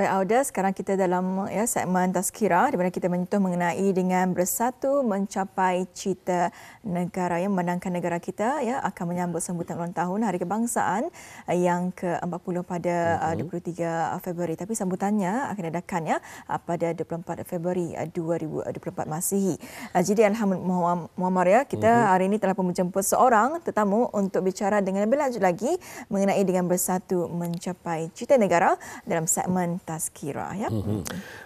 Baik Auda, sekarang kita dalam segmen Tazkirah di mana kita menyentuh mengenai dengan bersatu mencapai cita negara yang memandangkan negara kita akan menyambut sambutan ulang tahun Hari Kebangsaan yang ke-40 pada 23 Februari. Tapi sambutannya akan diadakan pada 24 Februari 2024 Masihi. Jadi Alhamdulillah Muammar, kita hari ini telah pun menjemput seorang tetamu untuk bicara dengan lebih lanjut lagi mengenai dengan bersatu mencapai cita negara dalam segmen Tazkirah.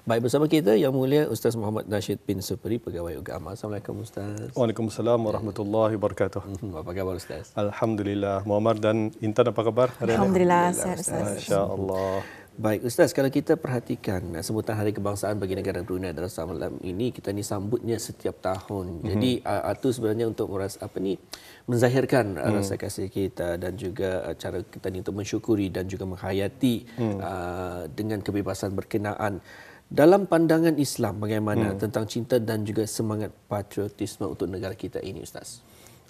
Baik, bersama kita Yang Mulia Ustaz Muhammad Nasheed bin Supri, Pegawai Agama. Assalamualaikum Ustaz. Waalaikumsalam warahmatullahi wabarakatuh. Apa khabar Ustaz? Alhamdulillah. Muammar dan Intan, apa khabar? Alhamdulillah, sehat Ustaz. Masya-Allah. Baik Ustaz, kalau kita perhatikan sambutan Hari Kebangsaan bagi negara Brunei Darussalam ini, kita ni sambutnya setiap tahun. Jadi itu sebenarnya untuk menzahirkan rasa kasih kita dan juga cara kita ni untuk mensyukuri dan juga menghayati dengan kebebasan berkenaan. Dalam pandangan Islam, bagaimana tentang cinta dan juga semangat patriotisme untuk negara kita ini Ustaz?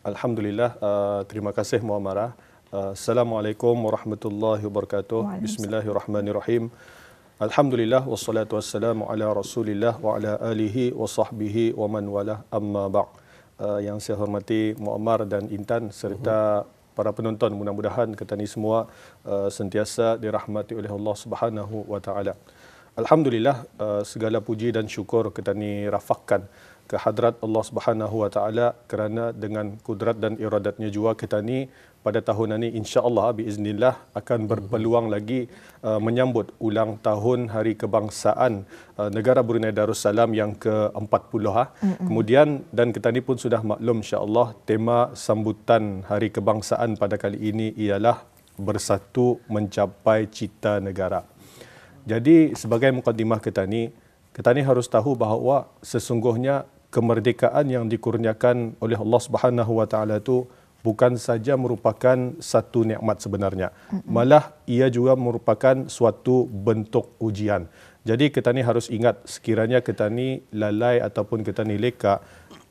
Alhamdulillah, terima kasih Muammarah. Assalamualaikum warahmatullahi wabarakatuh. Bismillahirrahmanirrahim. Alhamdulillah wassalatu wassalamu ala Rasulillah wa ala alihi wa sahbihi wa man wala, amma ba'. Yang saya hormati Muammar dan Intan serta para penonton, mudah-mudahan kita ni semua sentiasa dirahmati oleh Allah Subhanahu wa taala. Alhamdulillah, segala puji dan syukur kita ni rafakkan ke hadrat Allah Subhanahu wa taala kerana dengan kudrat dan iradatnya jua kita ni pada tahun ini insya-Allah biiznillah akan berpeluang lagi menyambut ulang tahun Hari Kebangsaan negara Brunei Darussalam yang ke-40. Kemudian dan kita ni pun sudah maklum insya-Allah tema sambutan Hari Kebangsaan pada kali ini ialah bersatu mencapai cita negara. Jadi sebagai mukadimah kita ni harus tahu bahawa sesungguhnya kemerdekaan yang dikurniakan oleh Allah Subhanahu wa taala itu bukan saja merupakan satu nikmat sebenarnya, malah ia juga merupakan suatu bentuk ujian. Jadi kita ni harus ingat, sekiranya kita ni lalai ataupun kita ni leka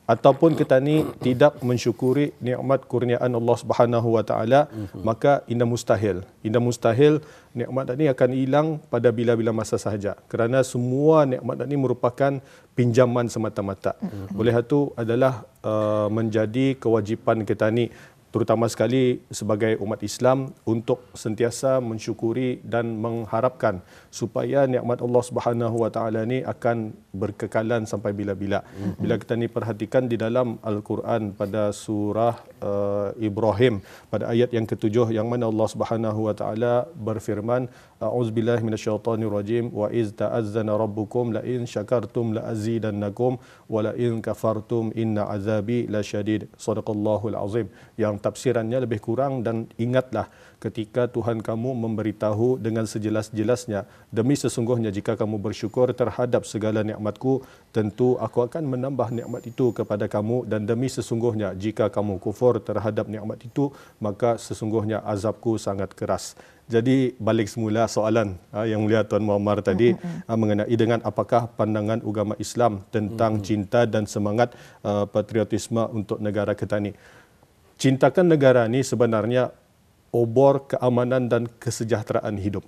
ataupun kita ni tidak mensyukuri nikmat kurniaan Allah Subhanahu wa taala, maka indah mustahil nikmat ini akan hilang pada bila-bila masa sahaja, kerana semua nikmat ini merupakan pinjaman semata-mata. Oleh itu adalah menjadi kewajipan kita ni, terutama sekali sebagai umat Islam, untuk sentiasa mensyukuri dan mengharapkan supaya nikmat Allah Subhanahu wa taala ni akan berkekalan sampai bila-bila. Bila kita ni perhatikan di dalam Al-Quran pada surah Ibrahim pada ayat yang ke-7, yang mana Allah Subhanahu wa taala berfirman, a'udzubillahi minasyaitonirrajim, wa iz ta'azzana rabbukum la in syakartum la azidannakum wa la in kafartum inna azabi lasyadid. Shadaqallahul azim. Yang tafsirannya lebih kurang, dan ingatlah ketika Tuhan kamu memberitahu dengan sejelas-jelasnya, demi sesungguhnya jika kamu bersyukur terhadap segala nikmatku, tentu aku akan menambah nikmat itu kepada kamu, dan demi sesungguhnya jika kamu kufur terhadap nikmat itu, maka sesungguhnya azabku sangat keras. Jadi balik semula soalan yang mulia Tuan Muammar tadi mengenai dengan apakah pandangan agama Islam tentang cinta dan semangat patriotisme untuk negara kita ni. Cintakan negara ni sebenarnya obor keamanan dan kesejahteraan hidup.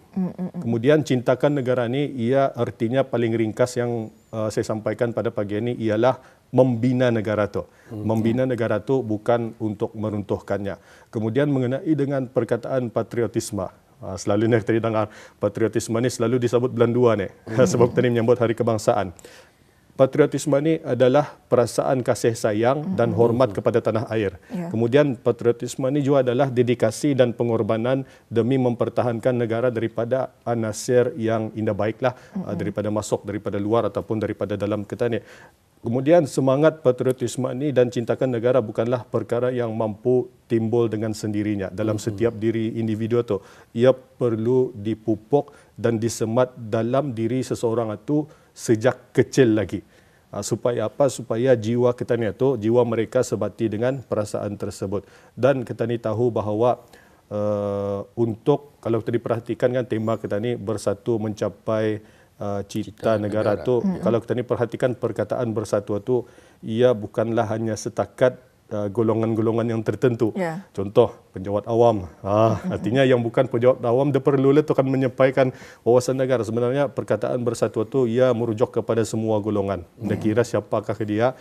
Kemudian cintakan negara ni, ia artinya paling ringkas yang saya sampaikan pada pagi ini ialah membina negara tu. Membina negara tu bukan untuk meruntuhkannya. Kemudian mengenai dengan perkataan patriotisme, selalu ni kita dengar patriotisme ni selalu disebut bulan 2 ni, sebab kita ni menyambut Hari Kebangsaan. Patriotisme ini adalah perasaan kasih sayang dan hormat kepada tanah air. Kemudian patriotisme ini juga adalah dedikasi dan pengorbanan demi mempertahankan negara daripada anasir yang indah baiklah, daripada masuk daripada luar ataupun daripada dalam kita ni. Kemudian semangat patriotisme ini dan cintakan negara bukanlah perkara yang mampu timbul dengan sendirinya dalam setiap diri individu itu. Ia perlu dipupuk dan disemat dalam diri seseorang itu sejak kecil lagi. Supaya apa? Supaya jiwa kita ni itu, jiwa mereka sebati dengan perasaan tersebut. Dan kita ni tahu bahawa untuk, kalau kita diperhatikan kan tema kita ni bersatu mencapai cita negara tu, kalau kita ni perhatikan perkataan bersatu tu, ia bukanlah hanya setakat golongan-golongan yang tertentu. Contoh penjawat awam. Artinya yang bukan penjawat awam dia perlu tu akan menyampaikan wawasan negara. Sebenarnya perkataan bersatu itu ia merujuk kepada semua golongan. Dia kira siapakah dia,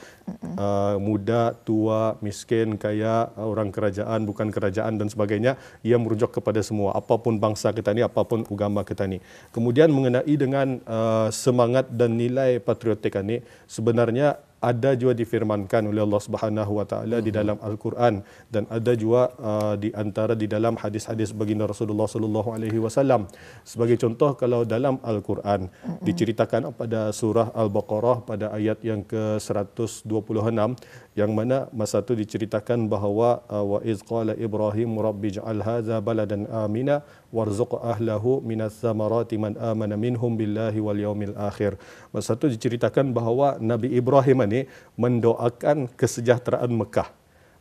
muda, tua, miskin, kaya, orang kerajaan, bukan kerajaan dan sebagainya. Ia merujuk kepada semua, apapun bangsa kita ni, apapun agama kita ni. Kemudian mengenai dengan semangat dan nilai patriotik ini, sebenarnya ada juga difirmankan oleh Allah Subhanahu Wa Taala di dalam Al-Quran, dan ada juga di antara di dalam hadis-hadis baginda Rasulullah Sallallahu Alaihi Wasallam. Sebagai contoh, kalau dalam Al-Quran diceritakan pada surah Al-Baqarah pada ayat yang ke-126, yang mana masa itu diceritakan bahawa wa iz qala Ibrahim rabbi ij'al hadza baladan amina warzuq ahlahu minas samarati man amana minhum billahi wal yaumil akhir. Masa itu diceritakan bahawa Nabi Ibrahim ini mendoakan kesejahteraan Mekah.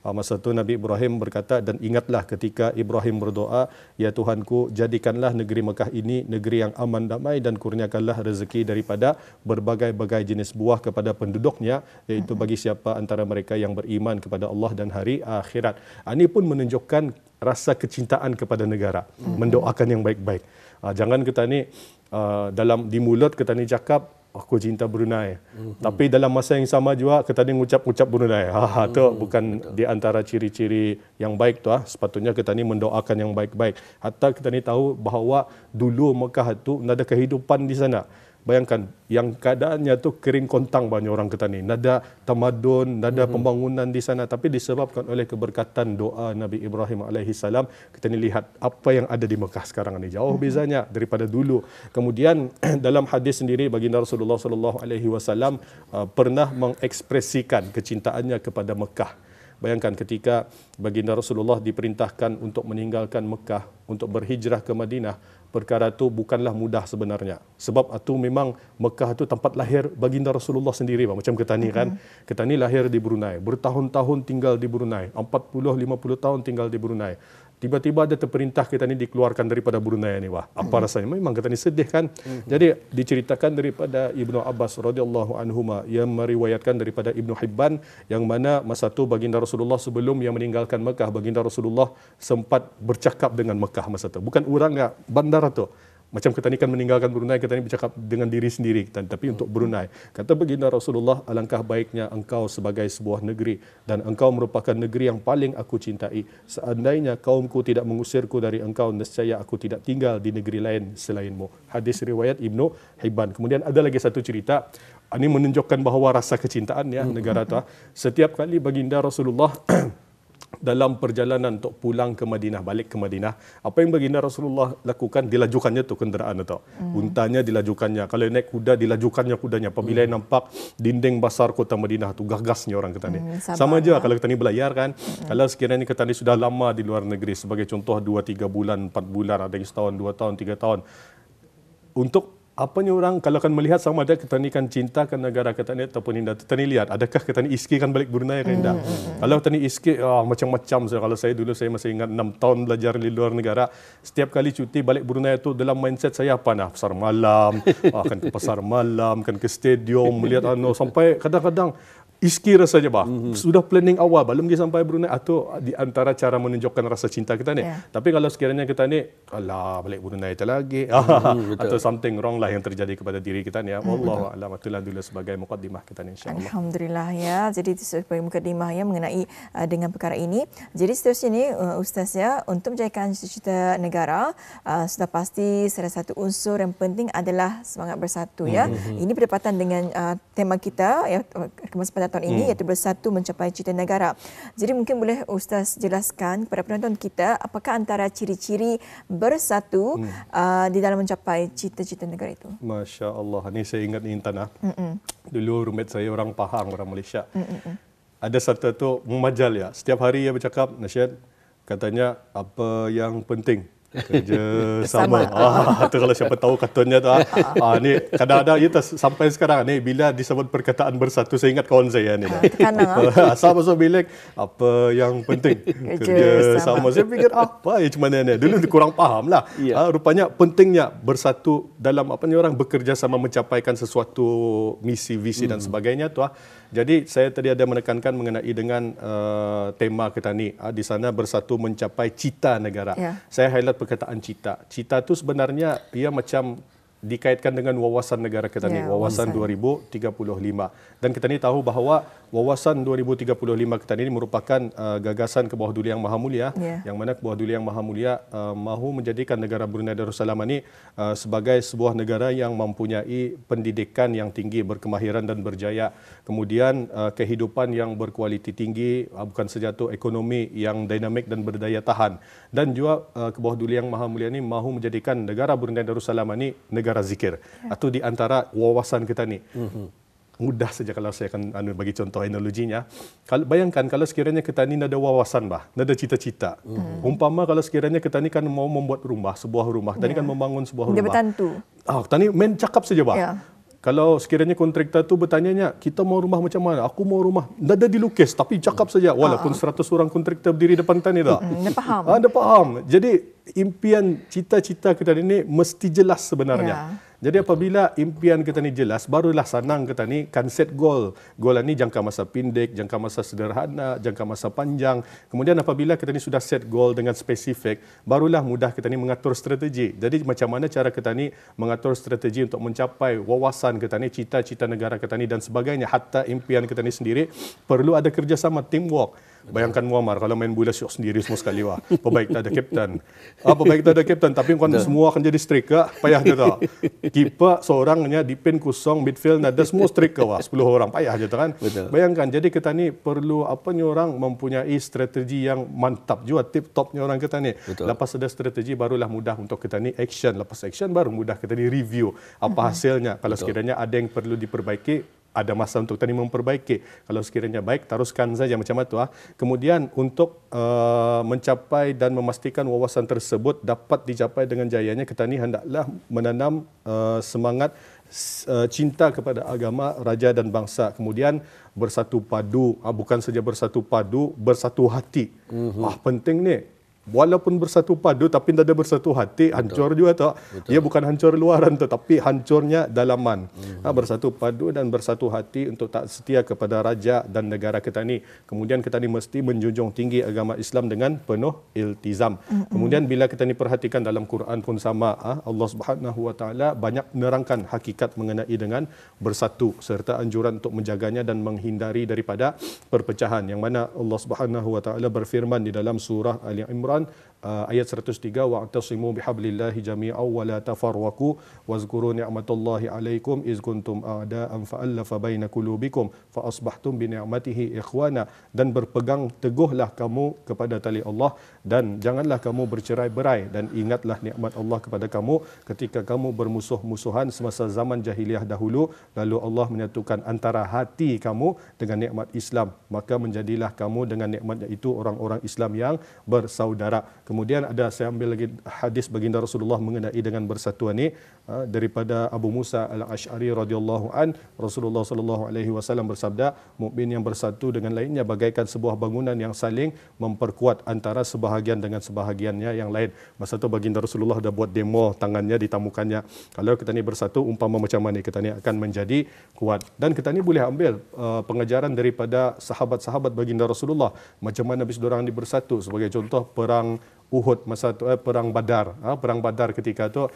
Masa itu Nabi Ibrahim berkata, dan ingatlah ketika Ibrahim berdoa, ya Tuhanku, jadikanlah negeri Mekah ini negeri yang aman damai dan kurniakanlah rezeki daripada berbagai-bagai jenis buah kepada penduduknya, iaitu bagi siapa antara mereka yang beriman kepada Allah dan hari akhirat. Ini pun menunjukkan rasa kecintaan kepada negara, mendoakan yang baik-baik. Jangan kita ni dalam di mulut kita ni cakap aku cinta Brunei, tapi dalam masa yang sama juga kita ni ngucap Brunei. Itu bukan di antara ciri-ciri yang baik tu. Sepatutnya kita ni mendoakan yang baik-baik. Hatta kita ni tahu bahawa dulu Mekah itu ada kehidupan di sana. Bayangkan, yang keadaannya tu kering kontang banyak orang kita ni. Nada tamadun, nada pembangunan di sana, tapi disebabkan oleh keberkatan doa Nabi Ibrahim alaihissalam, kita ni lihat apa yang ada di Mekah sekarang ni. Jauh bezanya daripada dulu. Kemudian dalam hadis sendiri baginda Rasulullah sallallahu alaihi wasallam pernah mengekspresikan kecintaannya kepada Mekah. Bayangkan ketika baginda Rasulullah diperintahkan untuk meninggalkan Mekah, untuk berhijrah ke Madinah, perkara itu bukanlah mudah sebenarnya. Sebab itu memang Mekah itu tempat lahir baginda Rasulullah sendiri. Macam kita ni kan, kita ni lahir di Brunei, bertahun-tahun tinggal di Brunei, 40-50 tahun tinggal di Brunei. Tiba-tiba ada terperintah kita ni dikeluarkan daripada Brunei ni. Wah, apa rasanya? Memang kita ni sedih kan. Jadi diceritakan daripada Ibnu Abbas radhiyallahu anhuma, yang meriwayatkan daripada Ibnu Hibban, yang mana masa tu baginda Rasulullah sebelum yang meninggalkan Mekah, baginda Rasulullah sempat bercakap dengan Mekah masa tu. Bukan orang enggak, bandar tu. Macam kita ni kan meninggalkan Brunei, kita ni bercakap dengan diri sendiri, tapi untuk Brunei. Kata baginda Rasulullah, alangkah baiknya engkau sebagai sebuah negeri, dan engkau merupakan negeri yang paling aku cintai. Seandainya kaumku tidak mengusirku dari engkau, nescaya aku tidak tinggal di negeri lain selainmu. Hadis riwayat Ibnu Hibban. Kemudian ada lagi satu cerita, ini menunjukkan bahawa rasa kecintaan ya negara tu. Setiap kali baginda Rasulullah dalam perjalanan untuk pulang ke Madinah, balik ke Madinah, apa yang baginda Rasulullah lakukan? Dilajukannya tu kenderaan itu. Untanya dilajukannya. Kalau naik kuda, dilajukannya kudanya. Apabila nampak dinding besar kota Madinah tu, gagasnya orang kita ni. Sama aja kalau kita ni belayar kan. Kalau sekiranya kita ni sudah lama di luar negeri, sebagai contoh 2-3 bulan, 4 bulan, ada yang setahun, 2 tahun, 3 tahun. Untuk apanya orang kalau akan melihat sama ada kita ni kan cintakan negara kita ni ataupun tidak. Kita ni lihat adakah kita ni iski kan balik Brunei ke tidak. Kalau kita ni iski macam-macam. Kalau saya dulu, saya masih ingat 6 tahun belajar di luar negara, setiap kali cuti balik Brunei tu dalam mindset saya apa nah, pasar malam, akan ke pasar malam, kan ke stadium, melihat sampai kadang-kadang iski rasanya bah. Sudah planning awal belum pergi sampai Brunei, atau di antara cara menunjukkan rasa cinta kita ni. Tapi kalau sekiranya kita ni alah balik Brunei itu lagi atau something wrong lah yang terjadi kepada diri kita ni ya. Wallahu a'lam. Itulah dulu sebagai mukadimah kita ni insya-Allah. Alhamdulillah ya. Jadi itu sebagai mukadimah ya mengenai dengan perkara ini. Jadi seterusnya ni Ustaz ya, untuk menjayakan cita-cita negara, sudah pasti salah satu unsur yang penting adalah semangat bersatu ya. Ini berdepatan dengan tema kita ya pada tahun ini, iaitu bersatu mencapai cita negara. Jadi mungkin boleh Ustaz jelaskan kepada penonton kita apakah antara ciri-ciri bersatu di dalam mencapai cita-cita negara itu. Masya Allah, ini saya ingat ni Intan. Dulu roommate saya orang Pahang, orang Malaysia. Ada satu tu memajal ya. Setiap hari dia bercakap, nasihat, katanya apa yang penting kerja sama. Tu kalau siapa tahu katanya tu. Ni kadang-kadang kita sampai sekarang ni bila disebut perkataan bersatu, saya ingat kawan saya ni. Asal masuk bilik, apa yang penting kerja sama. Saya fikir apa ya macam mana ni. Dulu kurang faham lah. Rupanya pentingnya bersatu dalam apa ni orang bekerja sama mencapaikan sesuatu misi, visi dan sebagainya tu. Jadi saya tadi ada menekankan mengenai dengan tema kita ni, di sana bersatu mencapai cita negara. Saya highlight perkataan cita. Cita tu sebenarnya ia macam dikaitkan dengan wawasan negara kita ni, wawasan 2035. Dan kita ni tahu bahawa wawasan 2035 kita ni merupakan gagasan ke bawah Duli Yang Maha Mulia, yang mana ke bawah Duli Yang Maha Mulia mahu menjadikan negara Brunei Darussalam ini sebagai sebuah negara yang mempunyai pendidikan yang tinggi, berkemahiran dan berjaya. Kemudian kehidupan yang berkualiti tinggi, bukan saja itu ekonomi yang dinamik dan berdaya tahan. Dan juga ke bawah Duli Yang Maha Mulia ini mahu menjadikan negara Brunei Darussalam ini negara zikir. Atau di antara wawasan kita ni. Mudah saja kalau saya akan bagi contoh analoginya. Bayangkan kalau sekiranya kita ni ada wawasan ada cita-cita. Umpama kalau sekiranya kita ni kan mau membuat rumah, sebuah rumah. Tadi kan membangun sebuah rumah. Dia bertantu. Tadi main cakap saja Kalau sekiranya kontraktor tu bertanya, kita mau rumah macam mana? Aku mau rumah. Tidak ada dilukis, tapi cakap saja. Walaupun 100 orang kontraktor berdiri depan tani tak? Dia faham. Dia faham. Jadi impian cita-cita kita ini mesti jelas sebenarnya. Jadi apabila impian kita ni jelas, barulah senang kita ni kan set goal. Goal ni jangka masa pendek, jangka masa sederhana, jangka masa panjang. Kemudian apabila kita ni sudah set goal dengan spesifik, barulah mudah kita ni mengatur strategi. Jadi macam mana cara kita ni mengatur strategi untuk mencapai wawasan kita ni, cita-cita negara kita ni dan sebagainya. Hatta impian kita ni sendiri perlu ada kerjasama, teamwork. Bayangkan Muammar kalau main bola syok sendiri semua sekali Perbaik tak ada kapten. Perbaik tak ada kapten, tapi kan semua akan jadi striker, payah je tak. Kiper seorangnya, defend kosong, midfield ada semua striker 10 orang, payah je kan. Bayangkan, jadi kita ni perlu orang mempunyai strategi yang mantap juga, tip topnya orang kita ni. Lepas ada strategi barulah mudah untuk kita ni action. Lepas action baru mudah kita ni review apa hasilnya. Kalau sekiranya ada yang perlu diperbaiki, ada masa untuk tadi memperbaiki. Kalau sekiranya baik, teruskan saja macam itu. Kemudian untuk mencapai dan memastikan wawasan tersebut dapat dicapai dengan jayanya, kita ni hendaklah menanam semangat cinta kepada agama, raja dan bangsa. Kemudian bersatu padu, bukan saja bersatu padu, bersatu hati. Penting ni. Walaupun bersatu padu tapi tidak ada bersatu hati, hancur juga tak. Dia bukan hancur luaran tu, tapi hancurnya dalaman. Bersatu padu dan bersatu hati untuk tak setia kepada raja dan negara kita ni. Kemudian kita ni mesti menjunjung tinggi agama Islam dengan penuh iltizam. Kemudian bila kita ni perhatikan dalam Quran pun sama, Allah Subhanahu Wa Taala banyak menerangkan hakikat mengenai dengan bersatu serta anjuran untuk menjaganya dan menghindari daripada perpecahan. Yang mana Allah Subhanahu Wa Taala berfirman di dalam surah Ali Imran ayat 103, wa'tasimu bihablillahi jami'an wa la tafarraqu wazkuru ni'matallahi 'alaikum iz kuntum a'da'an fa'alafa baina qulubikum fa asbahtum bi ni'matihi ikhwana. Dan berpegang teguhlah kamu kepada tali Allah dan janganlah kamu bercerai-berai, dan ingatlah nikmat Allah kepada kamu ketika kamu bermusuh-musuhan semasa zaman jahiliah dahulu, lalu Allah menyatukan antara hati kamu dengan nikmat Islam, maka menjadilah kamu dengan nikmatnya itu orang-orang Islam yang bersaudara. Kemudian saya ambil lagi hadis baginda Rasulullah mengenai dengan bersatuan ini daripada Abu Musa Al-Asy'ari radhiyallahu an. Rasulullah sallallahu alaihi wasallam bersabda, mukmin yang bersatu dengan lainnya bagaikan sebuah bangunan yang saling memperkuat antara sebahagian dengan sebahagiannya yang lain. Masa tu baginda Rasulullah dah buat demo tangannya ditamukannya. Kalau kita ni bersatu umpama macam mana kita ni akan menjadi kuat. Dan kita ni boleh ambil pengajaran daripada sahabat-sahabat baginda Rasulullah macam mana bis dorang ni bersatu. Sebagai contoh perang Uhud masa tu, perang Badar. Perang Badar ketika tu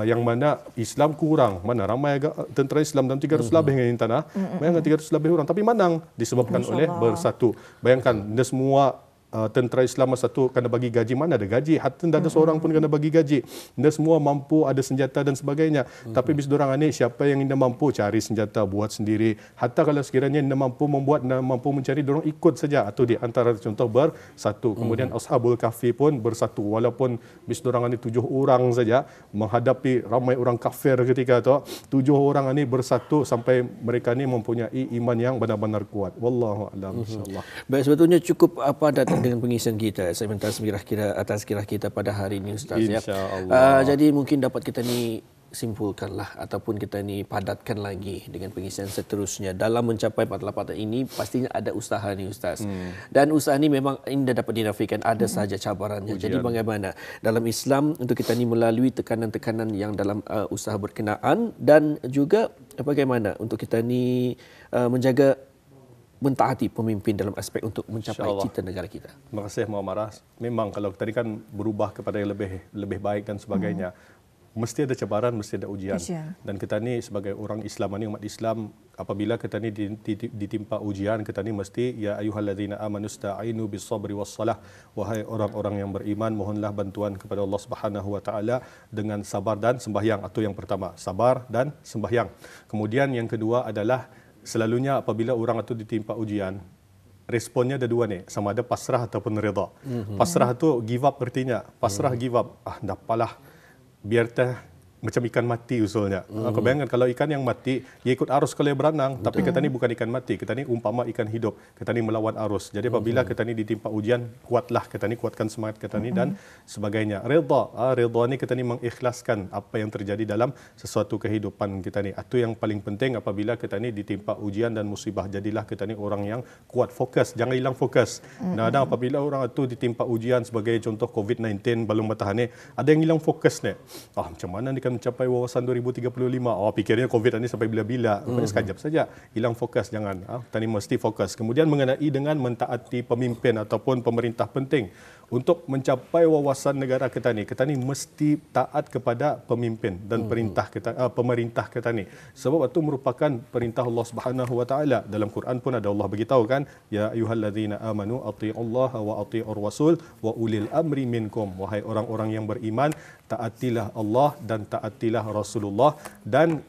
yang mana Islam kurang, mana ramai tentera Islam dalam 300 lebih dengan tanah. Bayangkan 300 lebih orang tapi menang disebabkan oleh bersatu. Bayangkan dia semua tentera Islam masa tu kena bagi gaji, mana ada gaji, hatta tidak ada seorang pun kena bagi gaji. Dia semua mampu, ada senjata dan sebagainya. Tapi bis dorang ni siapa yang tidak mampu cari senjata buat sendiri. Hatta kalau sekiranya tidak mampu membuat, tidak mampu mencari, dorang ikut saja. Atau di antara contoh bersatu. Kemudian Ashabul Kahfi pun bersatu, walaupun bis dorang ni 7 orang saja menghadapi ramai orang kafir ketika tu. 7 orang ni bersatu sampai mereka ni mempunyai iman yang benar-benar kuat. Wallahu a'lam insyaallah. Baik, sebetulnya cukup apa datang dengan pengisian kita, segmen atas kirah kita pada hari ini Ustaz. InsyaAllah. Jadi mungkin dapat kita ni simpulkanlah ataupun kita ni padatkan lagi dengan pengisian seterusnya. Dalam mencapai patlah-patlah ini pastinya ada usaha ni Ustaz. Dan usaha ni memang tidak dapat dinafikan, ada saja cabarannya. Ujian. Jadi bagaimana dalam Islam untuk kita ni melalui tekanan-tekanan yang dalam usaha berkenaan, dan juga bagaimana untuk kita ni menjaga mentaati pemimpin dalam aspek untuk mencapai InsyaAllah. cita negara kita. Terima kasih Muammarah. Memang kalau tadi kan berubah kepada yang lebih baik dan sebagainya. Mesti ada cabaran, mesti ada ujian. Dan kita ni sebagai orang Islam ni, umat Islam, apabila kita ni ditimpa ujian, kita ni mesti ya ayyuhallazina amanu sta'inu bis-sabri was-salah. Wahai orang-orang yang beriman, mohonlah bantuan kepada Allah Subhanahu wa taala dengan sabar dan sembahyang. Itu yang pertama, sabar dan sembahyang. Kemudian yang kedua adalah selalunya apabila orang itu ditimpa ujian, responnya ada dua ni, sama ada pasrah ataupun redha. Pasrah tu give up artinya, pasrah give up. Dah apalah, biar macam ikan mati usulnya. Kau bayangkan kalau ikan yang mati, dia ikut arus kalau dia berenang. Betul. Tapi kita ni bukan ikan mati. Kita ni umpama ikan hidup. Kita ni melawan arus. Jadi apabila kita ni ditimpa ujian, kuatlah. Kita ni kuatkan semangat kita ni dan sebagainya. Redha. Redha ni kita ni mengikhlaskan apa yang terjadi dalam sesuatu kehidupan kita ni. Itu yang paling penting apabila kita ni ditimpa ujian dan musibah. Jadilah kita ni orang yang kuat, fokus. Jangan hilang fokus. Kadang-kadang apabila orang itu ditimpa ujian sebagai contoh COVID-19, balung bertahan ni, ada yang hilang fokus ni. Macam mana ni kan mencapai wawasan 2035. Fikirnya COVID ni sampai bila-bila. Rupanya sekejap saja. Hilang fokus, jangan. Kita ni mesti fokus. Kemudian mengenai dengan mentaati pemimpin ataupun pemerintah penting. Untuk mencapai wawasan negara kita ni mesti taat kepada pemimpin dan pemerintah kita ni. Sebab itu merupakan perintah Allah Subhanahu wa taala. Dalam Quran pun ada Allah beritahu kan, ya ayyuhallazina amanu athi'ullaha wa athi'ur rasul wa ulil amri minkum. Wahai orang-orang yang beriman, taatilah Allah dan taatilah Rasulullah dan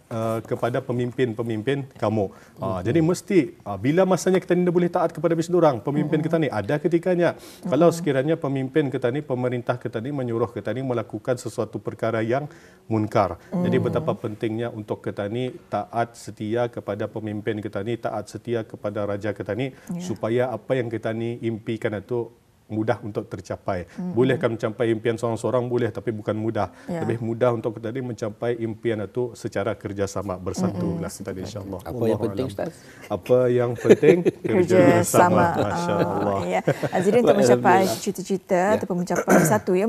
kepada pemimpin-pemimpin kamu. Jadi mesti bila masanya kita ni boleh taat kepada orang pemimpin kita ni, ada ketikanya. Kalau sekiranya pemimpin kita ni, pemerintah kita ni menyuruh kita ni melakukan sesuatu perkara yang munkar. Jadi betapa pentingnya untuk kita ni taat setia kepada pemimpin kita ni, taat setia kepada raja kita ni, supaya apa yang kita ni impikan itu mudah untuk tercapai. Bolehkan mencapai impian seorang-seorang boleh, tapi bukan mudah. Lebih mudah untuk kita ni mencapai impian itu secara kerjasama bersatu lah kita insya-Allah. Apa yang penting Ustaz? Apa yang penting? Kerjasama. Masya-Allah. Jadi untuk mencapai cita-cita ataupun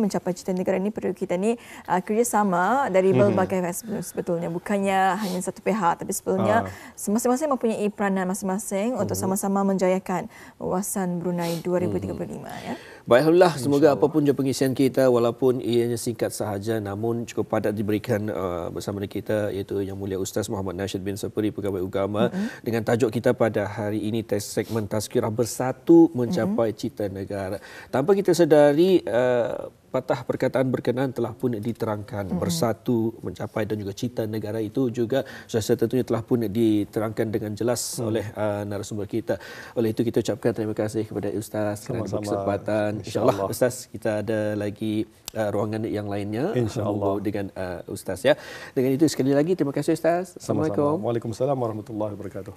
mencapai cita negara ini, perlu kita ni kerjasama dari berbagai sebetulnya, bukannya hanya satu pihak, tapi sebetulnya masing-masing mempunyai peranan masing-masing untuk sama-sama menjayakan wawasan Brunei 2035. Baik, alhamdulillah, semoga apapun je pengisian kita, walaupun ianya singkat sahaja namun cukup padat diberikan bersama kita, iaitu Yang Mulia Ustaz Muhammad Nashyid bin Sapri, Pegawai Agama, dengan tajuk kita pada hari ini, segmen Tazkirah Bersatu Mencapai Cita Negara. Tanpa kita sedari, patah perkataan berkenaan telah pun diterangkan. Bersatu mencapai dan juga cita negara itu juga tentunya telah pun diterangkan dengan jelas oleh narasumber kita. Oleh itu kita ucapkan terima kasih kepada Ustaz kerana kesempatan. InsyaAllah Ustaz, kita ada lagi ruangan yang lainnya dengan Ustaz ya. Dengan itu sekali lagi terima kasih Ustaz. Assalamualaikum. Waalaikumsalam warahmatullahi wabarakatuh.